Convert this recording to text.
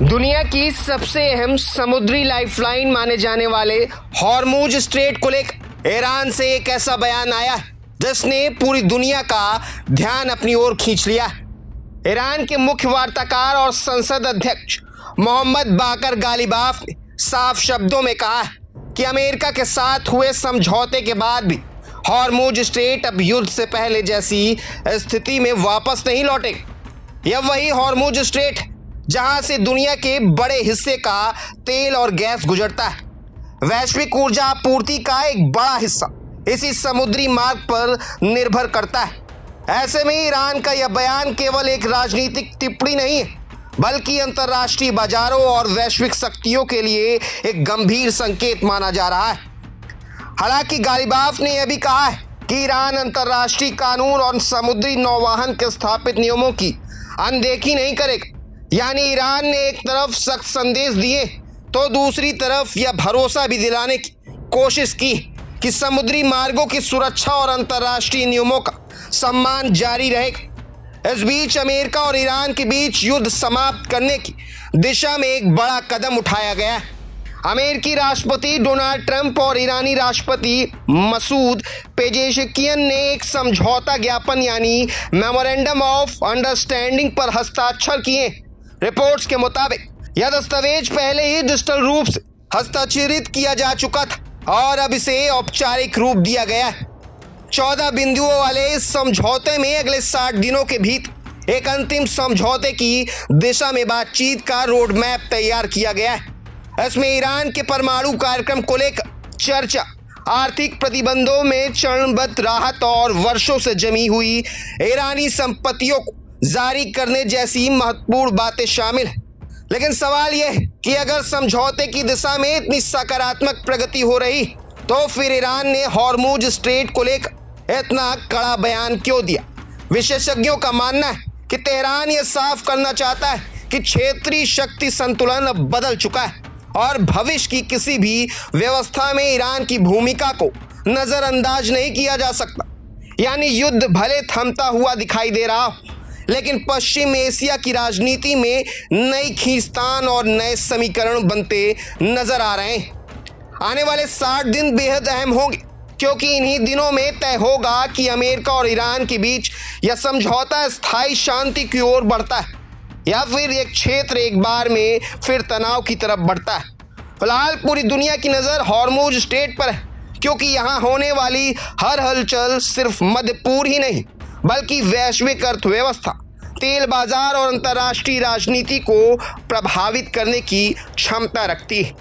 दुनिया की सबसे अहम समुद्री लाइफलाइन माने जाने वाले हॉर्मुज स्ट्रेट को लेकर ईरान से एक ऐसा बयान आया जिसने पूरी दुनिया का ध्यान अपनी ओर खींच लिया। ईरान के मुख्य वार्ताकार और संसद अध्यक्ष मोहम्मद बाकर गालिबाफ ने साफ शब्दों में कहा कि अमेरिका के साथ हुए समझौते के बाद भी हॉर्मुज स्ट्रेट अब युद्ध से पहले जैसी स्थिति में वापस नहीं लौटेगा। यह वही हॉर्मुज स्ट्रेट है जहां से दुनिया के बड़े हिस्से का तेल और गैस गुजरता है। वैश्विक ऊर्जा आपूर्ति का एक बड़ा हिस्सा इसी समुद्री मार्ग पर निर्भर करता है। ऐसे में ईरान का यह बयान केवल एक राजनीतिक टिप्पणी नहीं है, बल्कि अंतर्राष्ट्रीय बाजारों और वैश्विक शक्तियों के लिए एक गंभीर संकेत माना जा रहा है। हालांकि गालिबाफ ने यह भी कहा है कि ईरान अंतर्राष्ट्रीय कानून और समुद्री नौवहन के स्थापित नियमों की अनदेखी नहीं करेगा। यानी ईरान ने एक तरफ सख्त संदेश दिए तो दूसरी तरफ यह भरोसा भी दिलाने की कोशिश की कि समुद्री मार्गों की सुरक्षा और अंतर्राष्ट्रीय नियमों का सम्मान जारी रहेगा। इस बीच अमेरिका और ईरान के बीच युद्ध समाप्त करने की दिशा में एक बड़ा कदम उठाया गया है। अमेरिकी राष्ट्रपति डोनाल्ड ट्रंप और ईरानी राष्ट्रपति मसूद पेजेशकियन ने एक समझौता ज्ञापन यानी मेमोरेंडम ऑफ अंडरस्टैंडिंग पर हस्ताक्षर किए। रिपोर्ट्स के मुताबिक यह दस्तावेज पहले ही डिजिटल रूप से हस्ताक्षरित किया जा चुका था और अब इसे औपचारिक रूप दिया गया है। 14 बिंदुओं वाले इस समझौते में अगले 60 दिनों के भीतर एक अंतिम समझौते की दिशा में बातचीत का रोड मैप तैयार किया गया है। इसमें ईरान के परमाणु कार्यक्रम को लेकर चर्चा, आर्थिक प्रतिबंधों में चरणबद्ध राहत और वर्षों से जमी हुई ईरानी संपत्तियों को जारी करने जैसी महत्वपूर्ण बातें शामिल हैं। लेकिन सवाल यह है कि अगर समझौते की दिशा में इतनी सकारात्मक प्रगति हो रही तो फिर ईरान ने हॉर्मुज स्ट्रेट को लेकर इतना कड़ा बयान क्यों दिया। विशेषज्ञों का मानना है कि तेहरान यह साफ करना चाहता है कि क्षेत्रीय शक्ति संतुलन अब बदल चुका है और भविष्य की किसी भी व्यवस्था में ईरान की भूमिका को नजरअंदाज नहीं किया जा सकता। यानी युद्ध भले थमता हुआ दिखाई दे रहा हो, लेकिन पश्चिम एशिया की राजनीति में नई खींचतान और नए समीकरण बनते नजर आ रहे हैं। आने वाले 60 दिन बेहद अहम होंगे, क्योंकि इन्हीं दिनों में तय होगा कि अमेरिका और ईरान के बीच यह समझौता स्थायी शांति की ओर बढ़ता है या फिर एक क्षेत्र एक बार में फिर तनाव की तरफ बढ़ता है। फिलहाल पूरी दुनिया की नज़र हॉर्मुज स्ट्रेट पर है, क्योंकि यहाँ होने वाली हर हलचल सिर्फ मध्य पूर्व ही नहीं बल्कि वैश्विक अर्थव्यवस्था, तेल बाजार और अंतर्राष्ट्रीय राजनीति को प्रभावित करने की क्षमता रखती है।